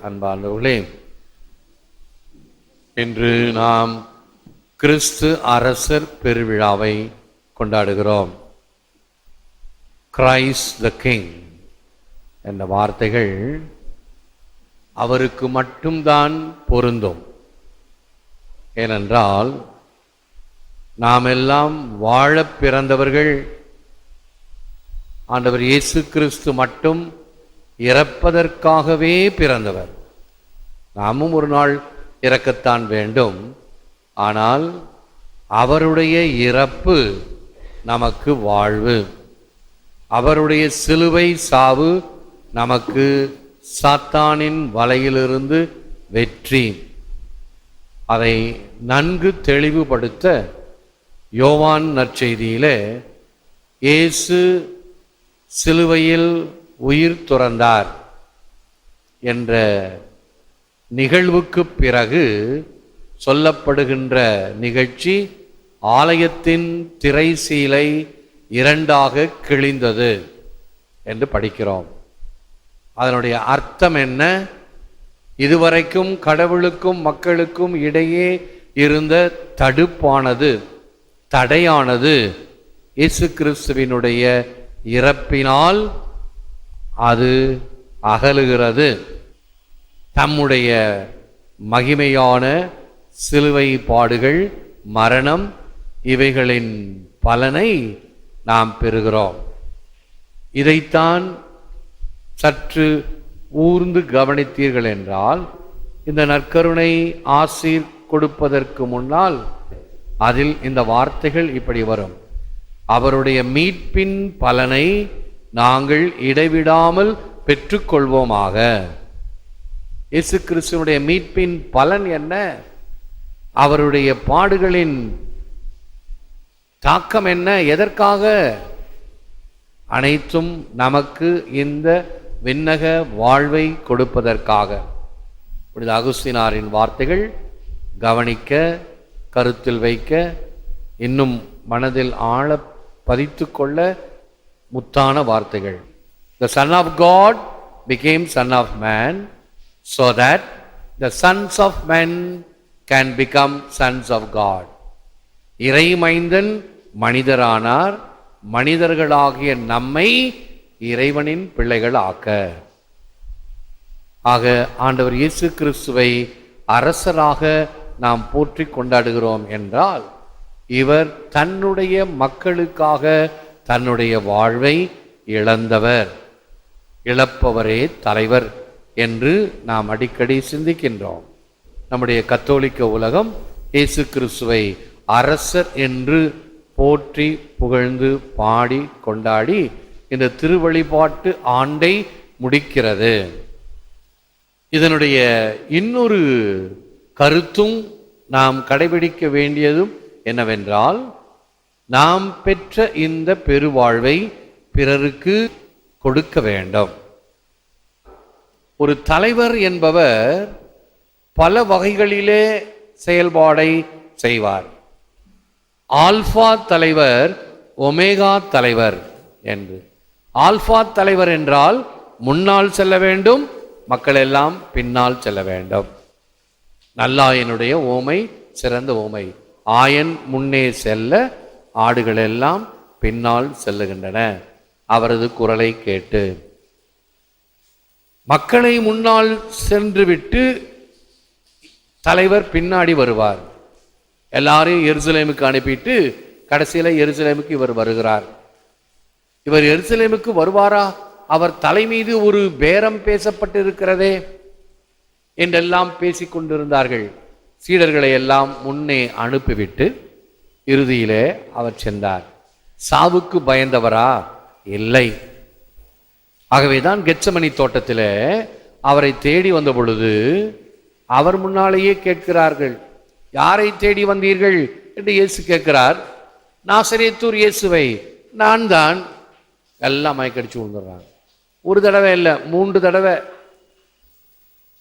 அன்பார்ந்தவர்களே, இன்று நாம் கிறிஸ்து அரசர் பெருவிழாவை கொண்டாடுகிறோம். கிரைஸ்ட் த கிங் என்ற வார்த்தைகள் அவருக்கு மட்டும்தான் பொருந்தும். ஏனென்றால் நாம் எல்லாம் வாழ பிறந்தவர்கள். ஆண்டவர் இயேசு கிறிஸ்து மட்டும் இறப்பதற்காகவே பிறந்தவர். நாமும் ஒரு நாள் இறக்கத்தான் வேண்டும். ஆனால் அவருடைய இறப்பு நமக்கு வாழ்வு, அவருடைய சிலுவை சாவு நமக்கு சாத்தானின் வலையிலிருந்து வெற்றி. அதை நன்கு தெளிவுபடுத்த யோவான் நற்செய்தியிலே இயேசு சிலுவையில் உயிர் துறந்தார் என்ற நிகழ்வுக்கு பிறகு சொல்லப்படுகின்ற நிகழ்ச்சி, ஆலயத்தின் திரைசீலை இரண்டாக கிழிந்தது என்று படிக்கிறோம். அதனுடைய அர்த்தம் என்ன? இதுவரைக்கும் கடவுளுக்கும் மக்களுக்கும் இடையே இருந்த தடுப்பானது, தடையானது இயேசு கிறிஸ்துவினுடைய இறப்பினால் அது அகலுகிறது. தம்முடைய மகிமையான சிலுவை பாடுகள், மரணம், இவைகளின் பலனை நாம் பெறுகிறோம். இதைத்தான் சற்று ஊர்ந்து கவனித்தீர்கள் என்றால், இந்த நற்கருணை ஆசீர் கொடுப்பதற்கு முன்னால் அதில் இந்த வார்த்தைகள் இப்படி வரும்: அவருடைய மீட்பின் பலனை நாங்கள் இடைவிடாமல் பெற்றுக்கொள்வோமாக. இயேசு கிறிஸ்துவனுடைய மீட்பின் பலன் என்ன? அவருடைய பாடுகளின் தாக்கம் என்ன? எதற்காக? அனைத்தும் நமக்கு இந்த விண்ணக வாழ்வை கொடுப்பதற்காக. புனித அகுஸ்தினாரின் வார்த்தைகள் கவனிக்க, கருத்தில் வைக்க, இன்னும் மனதில் ஆழ பதித்து கொள்ள முத்தான வார்த்தைகள். The Son of God became Son of Man so that the sons of men can become sons of God. இறைமைந்தன் மனிதரானார், மனிதர்களாகிய நம்மை இறைவனின் பிள்ளைகள் ஆக்க. ஆக ஆண்டவர் இயேசு கிறிஸ்துவை அரசராக நாம் போற்றி கொண்டாடுகிறோம் என்றால், இவர் தன்னுடைய மக்களுக்காக தன்னுடைய வாழ்வை இழந்தவர். இழப்பவரே தலைவர் என்று நாம் அடிக்கடி சிந்திக்கின்றோம். நம்முடைய கத்தோலிக்க உலகம் இயேசு கிறிஸ்துவை அரசர் என்று போற்றி புகழ்ந்து பாடி கொண்டாடி இந்த திருவழிபாட்டு ஆண்டை முடிக்கிறது. இதனுடைய இன்னொரு கருத்தும் நாம் கடைபிடிக்க வேண்டியதும் என்னவென்றால், நாம் பெற்ற இந்த பெருவாழ்வை பிறருக்கு கொடுக்க வேண்டும். ஒரு தலைவர் என்பவர் பல வகைகளிலே செயல்பாடை செய்வார். ஆல்பா தலைவர், ஒமேகா தலைவர் என்று. ஆல்பா தலைவர் என்றால் முன்னால் செல்ல வேண்டும், மக்கள் எல்லாம் பின்னால் செல்ல வேண்டும். நல்லாயனுடைய ஓமை சிறந்த ஓமை. ஆயன் முன்னே செல்ல, ஆடுகள் எல்லாம் பின்னால் செல்லுகின்றன அவரது குரலை கேட்டு. மக்களை முன்னால் சென்று விட்டு தலைவர் பின்னாடி வருவார். எல்லாரையும் எருசலேமுக்கு அனுப்பிட்டு கடைசியில எருசலேமுக்கு இவர் வருகிறார். இவர் எருசலேமுக்கு வருவாரா? அவர் தலை மீது ஒரு பேரம் பேசப்பட்டிருக்கிறதே என்றெல்லாம் பேசிக் கொண்டிருந்தார்கள். சீடர்களை எல்லாம் முன்னே அனுப்பிவிட்டு இறுதியிலே அவர் சென்றார். சாவுக்கு பயந்தவரா? இல்லை. ஆகவேதான் கெத்சமனி தோட்டத்திலே அவரை தேடி வந்த பொழுது அவர் முன்னாலேயே கேட்கிறார்கள், யாரை தேடி வந்தீர்கள் என்று இயேசு கேட்கிறார். நாசரேத்தூர் இயேசுவை. நான் தான். எல்லாம் மயக்கடிச்சு விழுந்துடுறாங்க. ஒரு தடவை இல்லை, 3 தடவை.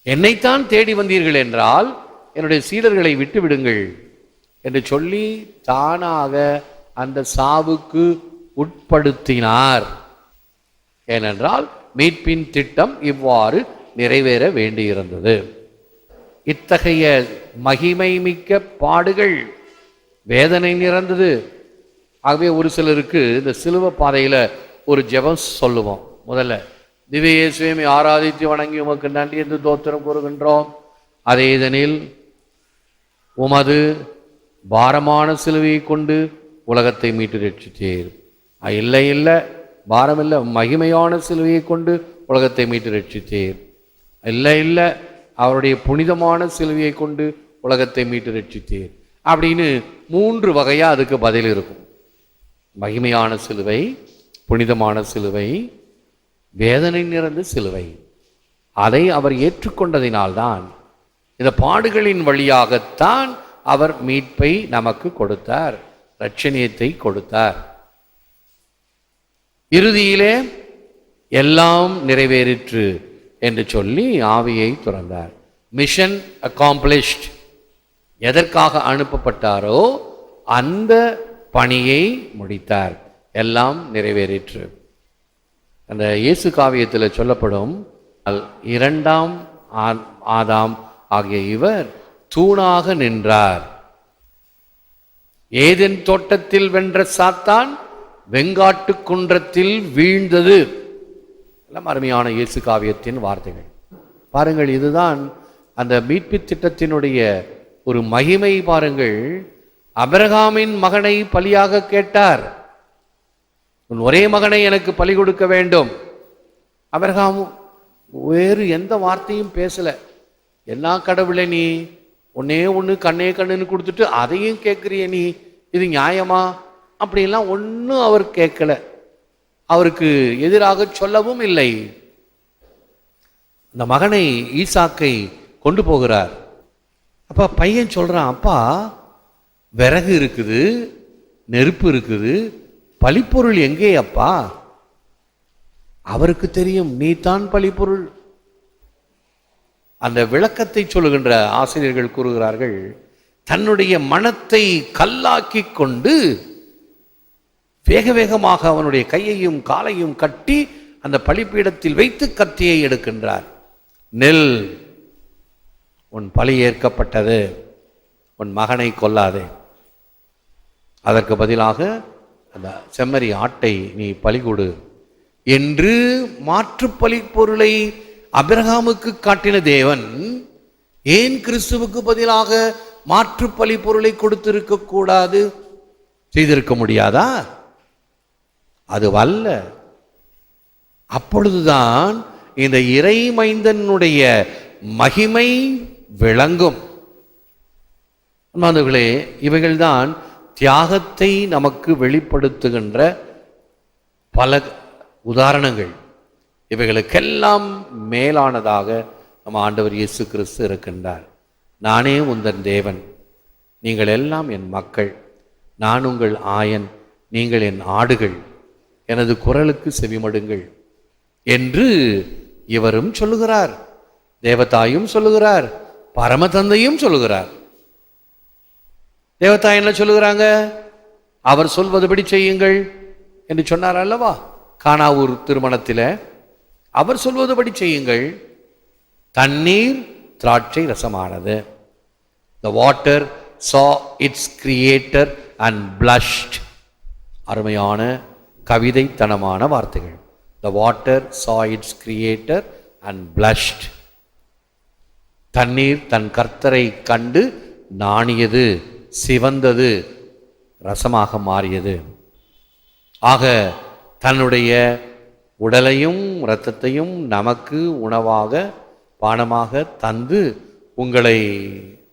என்னைத்தான் தேடி வந்தீர்கள் என்றால் என்னுடைய சீடர்களை விட்டு விடுங்கள் என்று சொல்லி தானாக அந்த சாவுக்கு உட்படுத்தினார். ஏனென்றால் மீட்பின் திட்டம் இவ்வாறு நிறைவேற வேண்டியிருந்தது. இத்தகைய மகிமை மிக்க பாடுகள் வேதனை நிறைந்தது. ஆகவே ஒரு சிலருக்கு இந்த சிலுவை பாதையில் ஒரு ஜெபம் சொல்லுவோம். முதல்ல திவ்ய இயேசுவை ஆராதித்து வணங்கி உமக்கு நன்றி என்று தோத்திரம் கூறுகின்றோம். அதே இதனில் உமது பாரமான சிலுவையை கொண்டு உலகத்தை மீட்டு ரட்சித்தீர். இல்லை இல்லை, பாரம் இல்லை, மகிமையான சிலுவையை கொண்டு உலகத்தை மீட்டு ரட்சித்தீர். இல்லை இல்லை, அவருடைய புனிதமான சிலுவையை கொண்டு உலகத்தை மீட்டு ரட்சித்தீர். அப்படின்னு 3 வகையா அதுக்கு பதில் இருக்கும். மகிமையான சிலுவை, புனிதமான சிலுவை, வேதனை நிறைந்த சிலுவை. அதை அவர் ஏற்றுக்கொண்டதினால்தான், இந்த பாடுகளின் வழியாகத்தான் அவர் மீட்பை நமக்கு கொடுத்தார், இரட்சணியத்தை கொடுத்தார். இறுதியிலே எல்லாம் நிறைவேறிற்று என்று சொல்லி ஆவியை துறந்தார். Mission accomplished. எதற்காக அனுப்பப்பட்டாரோ அந்த பணியை முடித்தார். எல்லாம் நிறைவேறிற்று. அந்த இயேசு காவியத்தில் சொல்லப்படும் 2ஆம் ஆதாம் ஆகிய இவர் தூணாக நின்றார். ஏதேன் தோட்டத்தில் வென்ற சாத்தான் வெங்காட்டு குன்றத்தில் வீழ்ந்தது. எல்லாம் அருமையான இயேசு காவியத்தின் வார்த்தைகள். பாருங்கள், இதுதான் அந்த மீட்பு திட்டத்தினுடைய ஒரு மகிமை. பாருங்கள், ஆபிரகாமின் மகனை பலியாக கேட்டார். உன் ஒரே மகனை எனக்கு பலி கொடுக்க வேண்டும். ஆபிரகாம் வேறு எந்த வார்த்தையும் பேசல. எல்லா கடவுளை நீ ஒன்னே ஒன்று கண்ணே கண்ணுன்னு கொடுத்துட்டு அதையும் கேட்குறிய நீ, இது நியாயமா? அப்படிலாம் ஒன்றும் அவர் கேட்கல. அவருக்கு எதிராக சொல்லவும் இல்லை. அந்த மகனை ஈசாக்கை கொண்டு போகிறார். அப்பா பையன் சொல்றான், அப்பா விறகு இருக்குது, நெருப்பு இருக்குது, பலிப்பொருள் எங்கே அப்பா? அவருக்கு தெரியும், நீ தான் பலிப்பொருள். அந்த விளக்கத்தை சொல்லுகின்ற ஆசிரியர்கள் கூறுகிறார்கள், தன்னுடைய மனத்தை கல்லாக்கி கொண்டு வேக வேகமாக அவனுடைய கையையும் காலையும் கட்டி அந்த பலிப்பீடத்தில் வைத்து கத்தியை எடுக்கின்றார். நெல், உன் பலி ஏற்கப்பட்டது, உன் மகனை கொல்லாதே, அதற்கு பதிலாக அந்த செம்மறி ஆட்டை நீ பலி கொடு என்று மாற்று பலி பொருளை ஆபிரகாமுக்கு காட்டின தேவன் ஏன் கிறிஸ்துவுக்கு பதிலாக மாற்று பலி பொருளை கொடுத்திருக்க கூடாது? செய்திருக்க முடியாதா? அது அல்ல. அப்பொழுதுதான் இந்த இறை மைந்தனுடைய மகிமை விளங்கும். மாணவர்களே, இவைகள்தான் தியாகத்தை நமக்கு வெளிப்படுத்துகின்ற பல உதாரணங்கள். இவைகளுக்கெல்லாம் மேலானதாக நம்ம ஆண்டவர் இயேசு கிறிஸ்து இருக்கின்றார். நானே உந்தன் தேவன், நீங்கள் எல்லாம் என் மக்கள், நான் உங்கள் ஆயன், நீங்கள் என் ஆடுகள், எனது குரலுக்கு செவிமடுங்கள் என்று இவரும் சொல்லுகிறார், தேவதாயும் சொல்லுகிறார், பரமதந்தையும் சொல்லுகிறார். தேவதாய் என்ன சொல்லுகிறாங்க? அவர் சொல்வதுபடி செய்யுங்கள் என்று சொன்னார் அல்லவா கானாவூர் திருமணத்தில். அவர் சொல்வதுபடி செய்யுங்கள். தண்ணீர் திராட்சை ரசமானது. The water saw its creator and blushed. அருமையான கவிதைத்தனமான வார்த்தைகள். The water saw its creator and blushed. தண்ணீர் தன் கர்த்தரை கண்டு நாணியது, சிவந்தது, ரசமாக மாறியது. ஆக தன்னுடைய உடலையும் இரத்தத்தையும் நமக்கு உணவாக பானமாக தந்து, உங்களை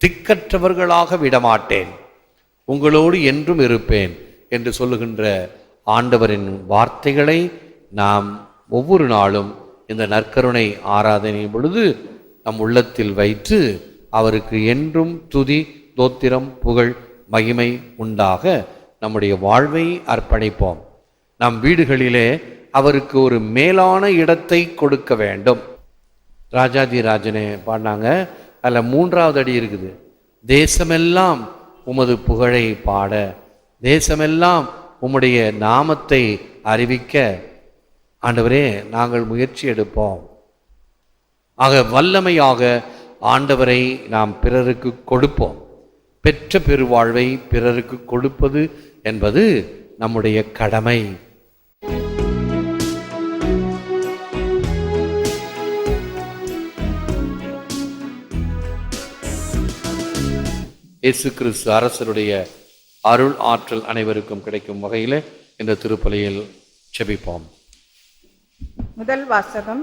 திக்கற்றவர்களாக விடமாட்டேன், உங்களோடு என்றும் இருப்பேன் என்று சொல்லுகின்ற ஆண்டவரின் வார்த்தைகளை நாம் ஒவ்வொரு நாளும் இந்த நற்கருணை ஆராதனை பொழுது நம் உள்ளத்தில் வைத்து அவருக்கு என்றும் துதி, தோத்திரம், புகழ், மகிமை உண்டாக நம்முடைய வாழ்வை அர்ப்பணிப்போம். நம் வீடுகளிலே அவருக்கு ஒரு மேலான இடத்தை கொடுக்க வேண்டும். ராஜாதி ராஜனே பாடினாங்க, அதில் 3வது அடி இருக்குது. தேசமெல்லாம் உமது புகழை பாட, தேசமெல்லாம் உம்முடைய நாமத்தை அறிவிக்க ஆண்டவரே நாங்கள் முயற்சி எடுப்போம். ஆக வல்லமையாக ஆண்டவரை நாம் பிறருக்கு கொடுப்போம். பெற்ற பெருவாழ்வை பிறருக்கு கொடுப்பது என்பது நம்முடைய கடமை. இயேசு கிறிஸ்து அரசருடைய அருள் ஆற்றல் அனைவருக்கும் கிடைக்கும் வகையில் இந்த திருப்பலியில் செபிப்போம். முதல் வாசகம்.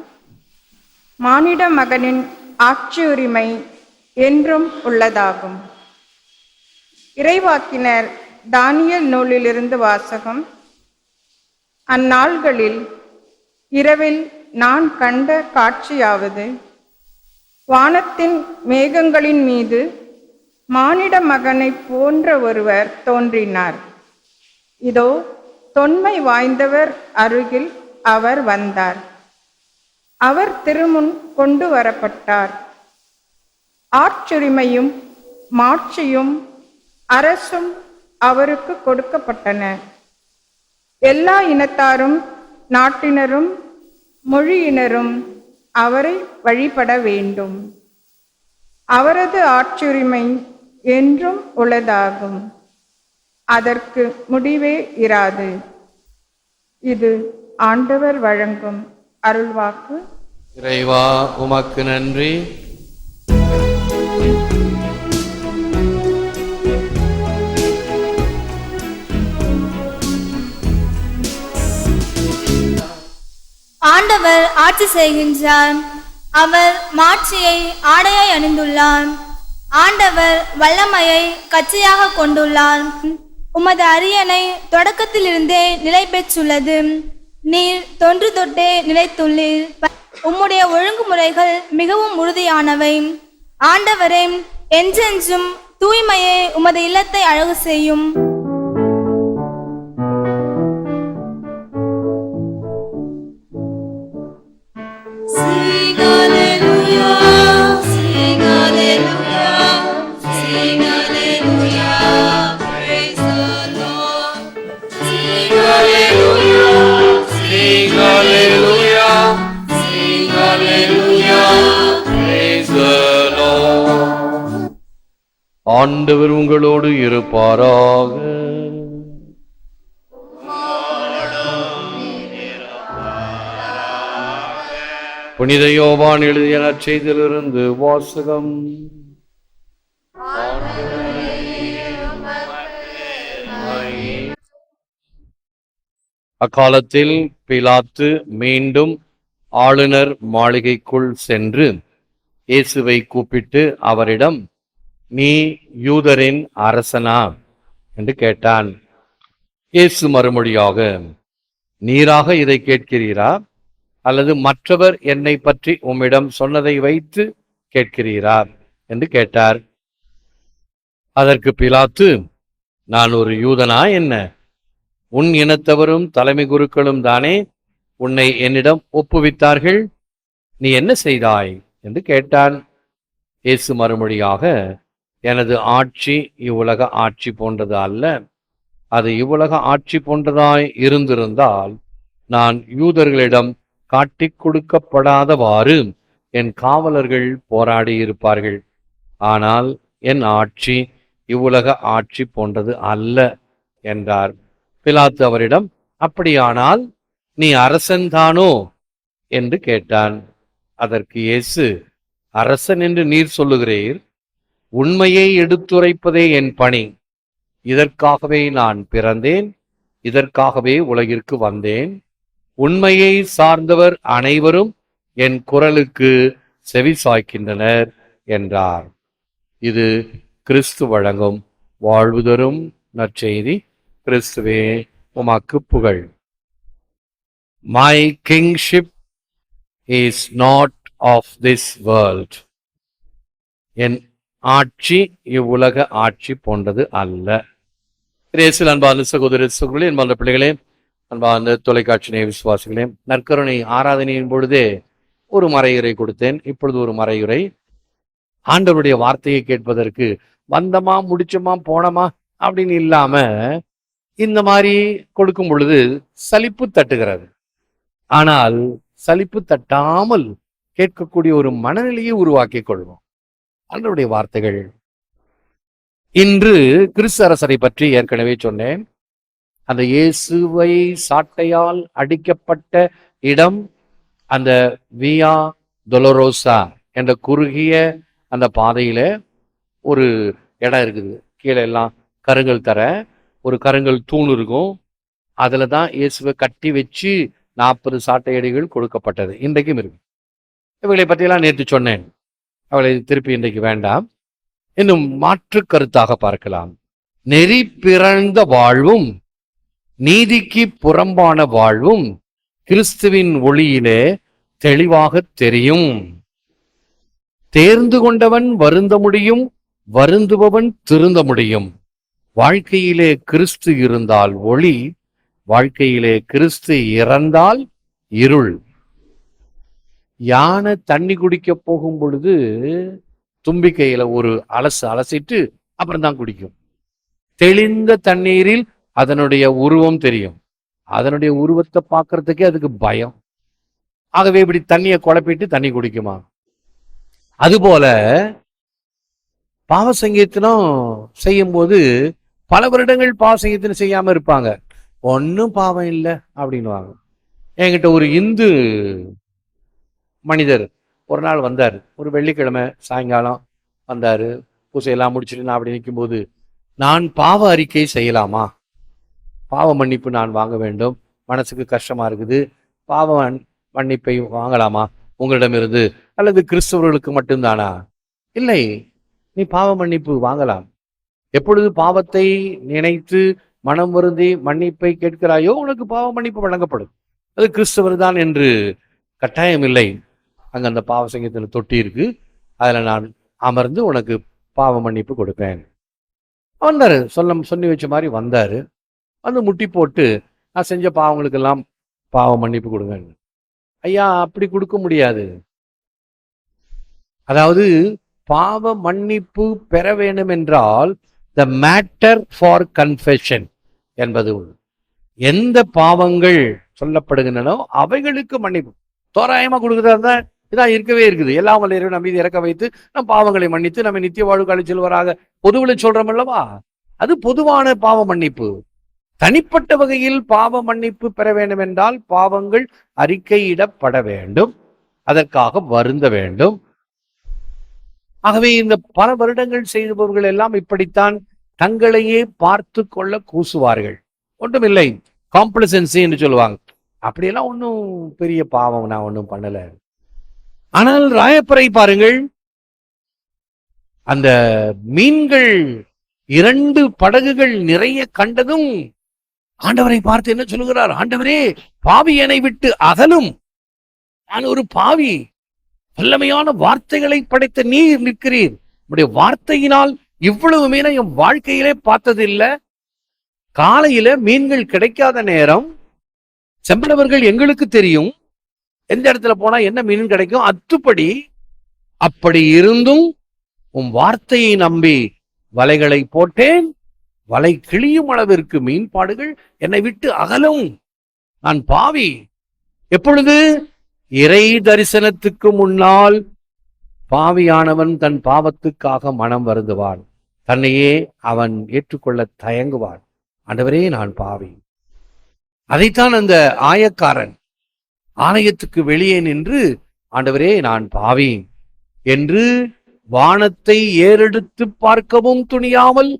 மானிட மகனின் ஆட்சி உரிமை என்றும் உள்ளதாகும். இறைவாக்கினர் தானியேல் நூலிலிருந்து வாசகம். அந்நாள்களில் இரவில் நான் கண்ட காட்சியாவது, வானத்தின் மேகங்களின் மீது மானிட மகனை போன்ற ஒருவர் தோன்றினார். இதோ தொன்மை வாய்ந்தவர் அருகில் அவர் வந்தார். அவர் திருமுன் கொண்டு வரப்பட்டார். ஆட்சியுரிமையும் மாட்சியும் அரசும் அவருக்கு கொடுக்கப்பட்டன. எல்லா இனத்தாரும் நாட்டினரும் மொழியினரும் அவரை வழிபட வேண்டும். அவரது ஆட்சியுரிமை என்றும் உள்ளதாகும். அதற்கு முடிவே இராது. இது ஆண்டவர் வழங்கும் அருள்வாக்கு. இறைவா, உமக்கு நன்றி. ஆண்டவர் ஆட்சி செய்கின்றார். அவர் மாட்சியை ஆடையாய் அணிந்துள்ளார். ஆண்டவர் வல்லமையை கச்சையாக கொண்டுள்ளார். உமது அரியணை தொடக்கத்திலிருந்தே நிலை பெற்றுள்ளது. நீர் தொன்று தொட்டே நிலைத்துள்ளீர். உம்முடைய ஒழுங்குமுறைகள் மிகவும் உறுதியானவை. ஆண்டவரே, என்றென்றும் தூய்மையே உமது இல்லத்தை அழகு செய்யும். ஆண்டவர் உங்களோடு இருப்பாராக. புனித யோவான் எழுதிய நற்செய்தியிலிருந்து வாசகம். அக்காலத்தில் பிலாத்து மீண்டும் ஆளுநர் மாளிகைக்குள் சென்று இயேசுவை கூப்பிட்டு அவரிடம், நீ யூதரின் அரசனா என்று கேட்டான். இயேசு மறுமொழியாக, நீராக இதை கேட்கிறீரா, அல்லது மற்றவர் என்னை பற்றி உம்மிடம் சொன்னதை வைத்து கேட்கிறீரா என்று கேட்டார். அதற்கு பிலாத்து, நான் ஒரு யூதனா என்ன? உன் இனத்தவரும் தலைமை குருக்களும் தானே உன்னை என்னிடம் ஒப்புவித்தார்கள். நீ என்ன செய்தாய் என்று கேட்டான். இயேசு மறுமொழியாக, எனது ஆட்சி இவ்வுலக ஆட்சி போன்றது அல்ல. அது இவ்வுலக ஆட்சி போன்றதாய் இருந்திருந்தால் நான் யூதர்களிடம் காட்டிக் கொடுக்கப்படாதவாறு என் காவலர்கள் போராடி இருப்பார்கள். ஆனால் என் ஆட்சி இவ்வுலக ஆட்சி போன்றது அல்ல என்றார். பிலாத்து அவரிடம், அப்படியானால் நீ அரசன்தானோ என்று கேட்டான். அதற்கு இயேசு, அரசன் என்று நீர் சொல்லுகிறீர். உண்மையை எடுத்துரைப்பதே என் பணி. இதற்காகவே நான் பிறந்தேன், இதற்காகவே உலகிற்கு வந்தேன். உண்மையை சார்ந்தவர் அனைவரும் என் குரலுக்கு செவி சாய்க்கின்றனர் என்றார். இது கிறிஸ்து வழங்கும் வாழ்வு தரும் நற்செய்தி. கிறிஸ்துவே, உமக்கு புகழ். My kingship is not of this world. என் ஆட்சி இவ்வுலக ஆட்சி போன்றது அல்ல. இயேசுவில் அன்பார்ந்த சகோதர சகோதரிகளே, அன்பார்ந்த பிள்ளைகளே, அன்பார்ந்த தொலைக்காட்சி நேய விசுவாசிகளே, நற்கருணை ஆராதனையின் பொழுதே ஒரு மறையுரை கொடுத்தேன். இப்பொழுது ஒரு மறையுரை. ஆண்டவருடைய வார்த்தையை கேட்பதற்கு வந்தமா முடிச்சோமா போனோமா அப்படின்னு இல்லாம இந்த மாதிரி கொடுக்கும் பொழுது சலிப்பு தட்டுகிறது. ஆனால் சலிப்பு தட்டாமல் கேட்கக்கூடிய ஒரு மனநிலையை உருவாக்கிக் கொள்வோம். அதனுடைய வார்த்தைகள். இன்று கிறிஸ்து அரசரை பற்றி ஏற்கனவே சொன்னேன். அந்த இயேசுவை சாட்டையால் அடிக்கப்பட்ட இடம் அந்த வியா தொலரோசா என்ற குறுகிய அந்த பாதையில ஒரு இடம் இருக்குது. கீழே எல்லாம் கருங்கல் தர, ஒரு கருங்கல் தூண் இருக்கும். அதுல தான் இயேசுவை கட்டி வச்சு 40 சாட்டையடிகள் கொடுக்கப்பட்டது. இன்றைக்கும் இருக்கு. இவங்களை பற்றியெல்லாம் நேற்று சொன்னேன். அவளை திருப்பி இன்றைக்கு வேண்டாம். இன்னும் மாற்று கருத்தாக பார்க்கலாம். நெறி பிறழ்ந்த வாழ்வும் நீதிக்கு புறம்பான வாழ்வும் கிறிஸ்துவின் ஒளியிலே தெளிவாக தெரியும். தேர்ந்து கொண்டவன் வருந்த முடியும், வருந்துபவன் திருந்த முடியும். வாழ்க்கையிலே கிறிஸ்து இருந்தால் ஒளி, வாழ்க்கையிலே கிறிஸ்து இறந்தால் இருள். யானை தண்ணி குடிக்க போகும் பொழுது தும்பிக்கையில ஒரு அலசிட்டு அப்புறம் தான் குடிக்கும். தெளிந்த தண்ணீரில் அதனுடைய உருவம் தெரியும். அதனுடைய உருவத்தை பார்க்கறதுக்கே அதுக்கு பயம். ஆகவே இப்படி தண்ணியை குழப்பிட்டு தண்ணி குடிக்குமா? அதுபோல பாவ சங்கீதனம் செய்யும் போது பல வருடங்கள் பாவ சங்கீதனம் செய்யாம இருப்பாங்க. ஒன்னும் பாவம் இல்லை அப்படின்னுவாங்க. என்கிட்ட ஒரு இந்து மனிதர் ஒரு நாள் வந்தார். ஒரு வெள்ளிக்கிழமை சாயங்காலம் வந்தாரு. பூசையெல்லாம் முடிச்சுட்டு நான் அப்படி நிற்கும்போது, நான் பாவ அறிக்கை செய்யலாமா? பாவ மன்னிப்பு நான் வாங்க வேண்டும், மனசுக்கு கஷ்டமா இருக்குது, பாவ மன்னிப்பை வாங்கலாமா உங்களிடமிருந்து, அல்லது கிறிஸ்தவர்களுக்கு மட்டும்தானா? இல்லை, நீ பாவ மன்னிப்பு வாங்கலாம். எப்பொழுது பாவத்தை நினைத்து மனம் வருந்தி மன்னிப்பை கேட்கிறாயோ உனக்கு பாவ மன்னிப்பு வழங்கப்படும். அது கிறிஸ்தவர் தான் என்று கட்டாயம் இல்லை. அங்க அந்த பாவ சங்கீதத்தில் தொட்டி இருக்கு, அதுல நான் அமர்ந்து உனக்கு பாவ மன்னிப்பு கொடுப்பேன். வந்தாரு, சொல்லி வச்ச மாதிரி வந்தாரு. வந்து முட்டி போட்டு நான் செஞ்ச பாவங்களுக்கெல்லாம் பாவ மன்னிப்பு கொடுங்க. ஐயா, அப்படி கொடுக்க முடியாது. அதாவது பாவ மன்னிப்பு பெற வேண்டும் என்றால் த மேட்டர் ஃபார் கன்ஃபெஷன் என்பது எந்த பாவங்கள் சொல்லப்படுகின்றனோ அவைகளுக்கு மன்னிப்பு தோராயமா கொடுக்குறதா இதான் இருக்கவே இருக்குது. எல்லாம் வல்ல இறைவன் நம்பி இறக்க வைத்து நம் பாவங்களை மன்னித்து நம்ம நித்திய வாழ்வு அழைத்து செல்வராக பொதுவில் சொல்றோம் அல்லவா? அது பொதுவான பாவ மன்னிப்பு. தனிப்பட்ட வகையில் பாவ மன்னிப்பு பெற வேண்டும் என்றால் பாவங்கள் அறிக்கையிடப்பட வேண்டும், அதற்காக வருந்த வேண்டும். ஆகவே இந்த பல வருடங்கள் செய்தவர்கள் எல்லாம் இப்படித்தான் தங்களையே பார்த்து கொள்ள கூசுவார்கள். ஒன்றுமில்லை, காம்ப்ளசன்சி என்று சொல்லுவாங்க. அப்படியெல்லாம் ஒன்றும் பெரிய பாவம் நான் ஒன்றும் பண்ணல. ஆனால் ராயப்பரை பாருங்கள், அந்த மீன்கள் 2 படகுகள் நிறைய கண்டதும் ஆண்டவரை பார்த்து என்ன சொல்லுகிறார்? ஆண்டவரே, பாவி என்னை விட்டு அகலும், நான் ஒரு பாவி, வல்லமையான வார்த்தைகளை படைத்த நீர் நிற்கிறீர், உடைய வார்த்தையினால் இவ்வளவு மீனை என் வாழ்க்கையிலே பார்த்ததில்லை. காலையில மீன்கள் கிடைக்காத நேரம், செம்பளவர்கள் எங்களுக்கு தெரியும் எந்த இடத்துல போனா என்ன மீன் கிடைக்கும், அத்துப்படி. அப்படி இருந்தும் உன் வார்த்தையை நம்பி வலைகளை போட்டேன், வலை கிழியும் அளவிற்கு மீன்பாடுகள் என்னை விட்டு அகலும், நான் பாவி. எப்பொழுது? இறை தரிசனத்துக்கு முன்னால் பாவியானவன் தன் பாவத்துக்காக மனம் வருந்துவான், தன்னையே அவன் ஏற்றுக்கொள்ள தயங்குவான். ஆண்டவரே, நான் பாவி. அதைத்தான் அந்த ஆயக்காரன் ஆலயத்துக்கு வெளியே நின்று, ஆண்டவரே நான் பாவி என்று வானத்தை ஏறெடுத்து பார்க்கவும் துணியாமல்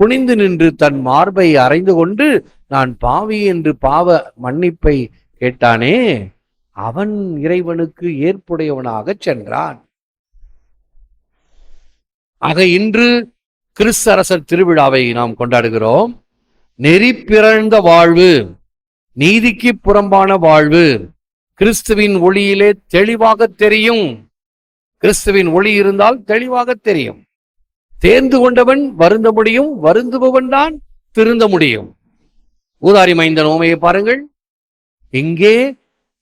குனிந்து நின்று தன் மார்பை அறைந்து கொண்டு நான் பாவி என்று பாவ மன்னிப்பை கேட்டானே, அவன் இறைவனுக்கு ஏற்புடையவனாக சென்றான். ஆக இன்று கிறிஸ்து அரசர் திருவிழாவை நாம் கொண்டாடுகிறோம். நெறி பிறழ்ந்த வாழ்வு, நீதிக்கு புறம்பான வாழ்வு கிறிஸ்துவின் ஒளியிலே தெளிவாக தெரியும். கிறிஸ்துவின் ஒளி இருந்தால் தெளிவாக தெரியும். தேர்ந்து கொண்டவன் வருந்த முடியும், வருந்துபவன் தான் திருந்த முடியும். ஊதாரி மைந்தன் ஓமையை பாருங்கள். இங்கே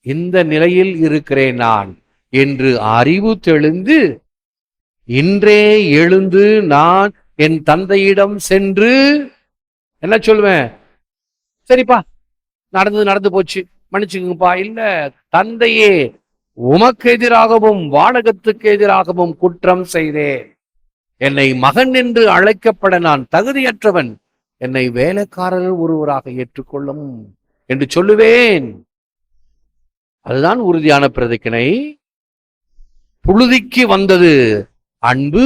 இந்த நிலையில் இருக்கிறேன் நான் என்று அறிவு தெளிந்து, இன்றே எழுந்து நான் என் தந்தையிடம் சென்று என்ன சொல்வேன்? சரிப்பா, நடந்து போச்சு, மன்னிச்சுக்குங்கப்பா. இல்ல, தந்தையே உமக்கு எதிராகவும் வானகத்துக்கு எதிராகவும் குற்றம் செய்தேன். என்னை மகன் என்று அழைக்கப்பட நான் தகுதியற்றவன். என்னை வேலைக்காரர் ஒருவராக ஏற்றுக்கொள்ளும் என்று சொல்லுவேன். அதுதான் உறுதியான பிரதிக்கினை. புழுதிக்கு வந்தது அன்பு,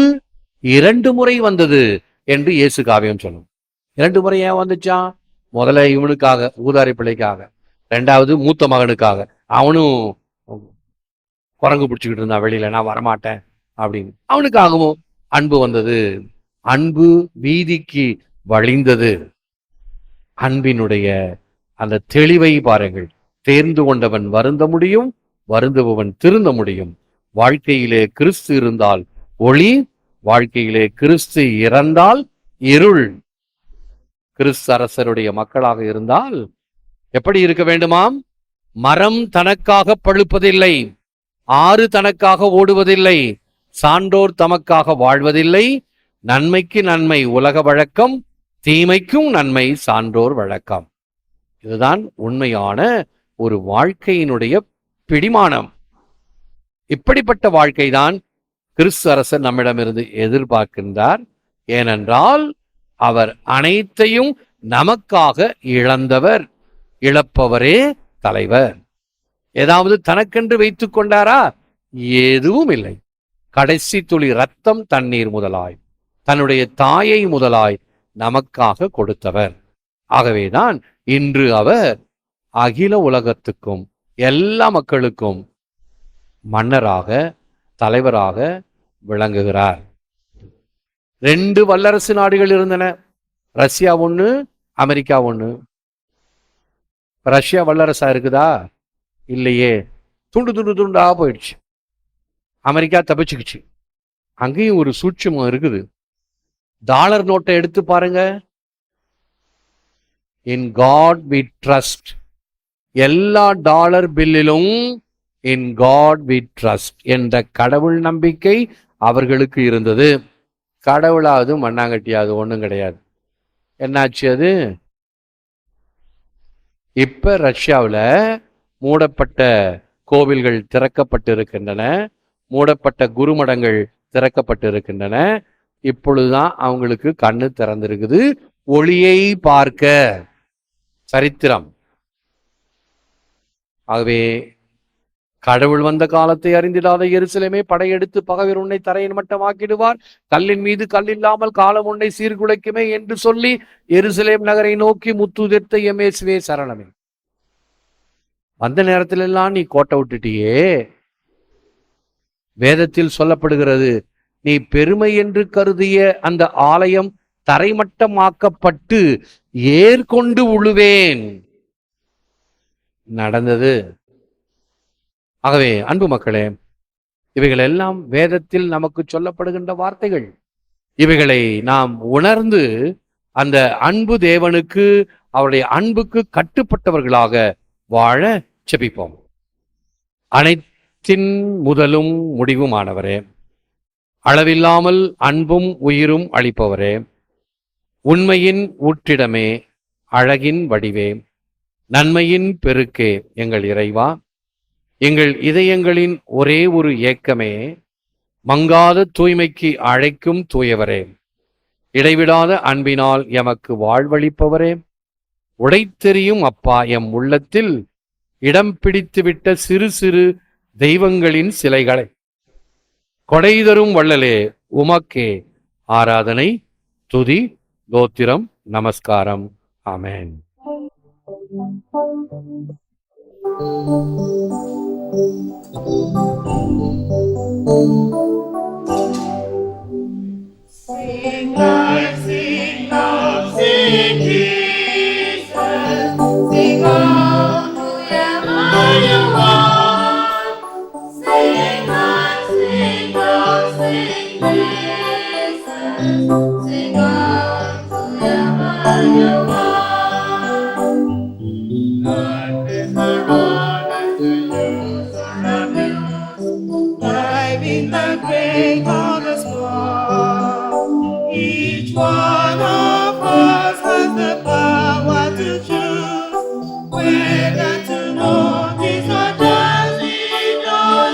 2 முறை வந்தது என்று இயேசு காவியம் சொல்லும். 2 முறை ஏன் வந்துச்சான்? முதல்ல இவனுக்காக, ஊதாரி பிள்ளைக்காக. 2வது மூத்த மகனுக்காக. அவனும் குரங்கு பிடிச்சுக்கிட்டு இருந்தான் வெளியில, நான் வரமாட்டேன் அப்படின்னு. அவனுக்காகவும் அன்பு வந்தது. அன்பு வீதிக்கு வழிந்தது. அன்பினுடைய அந்த தெளிவை பாருங்கள். தேர்ந்து கொண்டவன் வருந்த முடியும், வருந்துபவன் திருந்த முடியும். வாழ்க்கையிலே கிறிஸ்து இருந்தால் ஒளி, வாழ்க்கையிலே கிறிஸ்து இறந்தால் இருள். கிறிஸ்து அரசருடைய மக்களாக இருந்தால் எப்படி இருக்க வேண்டுமாம்? மரம் தனக்காக பழுப்பதில்லை, ஆறு தனக்காக ஓடுவதில்லை, சான்றோர் தமக்காக வாழ்வதில்லை. நன்மைக்கு நன்மை உலக வழக்கம், தீமைக்கும் நன்மை சான்றோர் வழக்கம். இதுதான் உண்மையான ஒரு வாழ்க்கையினுடைய பிடிமானம். இப்படிப்பட்ட வாழ்க்கைதான் கிறிஸ்து அரசர் நம்மிடமிருந்து எதிர்பார்க்கின்றார். ஏனென்றால் அவர் அனைத்தையும் நமக்காக இழந்தவர். இழப்பவரே தலைவர். ஏதாவது தனக்கென்று வைத்துக் கொண்டாரா? எதுவும் இல்லை. கடைசி துளி ரத்தம், தண்ணீர் முதலாய், தன்னுடைய தாயை முதலாய் நமக்காக கொடுத்தவர். ஆகவேதான் இன்று அவர் அகில உலகத்துக்கும் எல்லா மக்களுக்கும் மன்னராக, தலைவராக விளங்குகிறார். 2 வல்லரசு நாடுகள் இருந்தன. Russia 1, America 1. ரஷ்யா வல்லரசா இருக்குதா? இல்லையே. துண்டு துண்டு துண்டா போயிடுச்சு. அமெரிக்கா தப்பிச்சுக்குச்சு. அங்கேயும் ஒரு சூட்சுமம் இருக்குது. டாலர் நோட்டை எடுத்து பாருங்க. In God we trust. எல்லா டாலர் பில்லிலும் இன் காட் வி ட்ரஸ்ட் என்ற கடவுள் நம்பிக்கை அவர்களுக்கு இருந்தது. கடவுளாவது மண்ணாங்கட்டியாவது ஒன்றும் கிடையாது. என்னாச்சு அது? இப்ப ரஷ்யாவில் மூடப்பட்ட கோவில்கள் திறக்கப்பட்டு இருக்கின்றன, மூடப்பட்ட குருமடங்கள் திறக்கப்பட்டு இருக்கின்றன. இப்பொழுதுதான் அவங்களுக்கு கண்ணு திறந்திருக்குது, ஒளியை பார்க்க. சரித்திரம். ஆகவே கடவுள் வந்த காலத்தை அறிந்திடாத எருசலேமே, படையெடுத்து பகைவர் உன்னை தரையின் மட்டமாக்கிடுவார், கல்லின் மீது கல்லில்லாமல் காலம் உன்னை சீர்குலைக்குமே என்று சொல்லி எருசலேம் நகரை நோக்கி முத்துதிர்த்த எமேசுவே சரணமே. வந்த நேரத்தில் எல்லாம் நீ கோட்டை விட்டுட்டியே. வேதத்தில் சொல்லப்படுகிறது, நீ பெருமை என்று கருதிய அந்த ஆலயம் தரைமட்டமாக்கப்பட்டு ஏற்கொண்டு உழுவேன். நடந்தது. ஆகவே அன்பு மக்களே, இவைகள் எல்லாம் வேதத்தில் நமக்கு சொல்லப்படுகின்ற வார்த்தைகள். இவைகளை நாம் உணர்ந்து அந்த அன்பு தேவனுக்கு, அவருடைய அன்புக்கு கட்டுப்பட்டவர்களாக வாழ செபிப்போம். அனைத்தின் முதலும் முடிவுமானவரே, அளவில்லாமல் அன்பும் உயிரும் அளிப்பவரே, உண்மையின் ஊற்றிடமே, அழகின் வடிவே, நன்மையின் பெருக்கே எங்கள் இறைவா, எங்கள் இதயங்களின் ஒரே ஒரு ஏக்கமே, மங்காத தூய்மைக்கு அழைக்கும் தூயவரே, இடைவிடாத அன்பினால் எமக்கு வாழ்வளிப்பவரே, உடைத்தெறியும் அப்பா, எம் உள்ளத்தில் இடம் பிடித்துவிட்ட சிறு சிறு தெய்வங்களின் சிலைகளை கொடைதரும் வள்ளலே, உமக்கே ஆராதனை, துதி, தோத்திரம், நமஸ்காரம். ஆமென். Sing Lord, sing Lord, sing Jesus, sing on whoever you want. Sing Lord, sing Lord, sing Jesus, sing on whoever you want. Lord, is the road to use or abuse, life in the great or the small. Each one of us has the power to choose whether to notice or just ignore.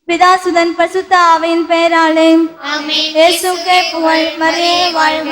பிதாசுதன் பசுத்த ஆவியின் பெயராலே இயேசுவே புகழ், மரியே வாழ்க.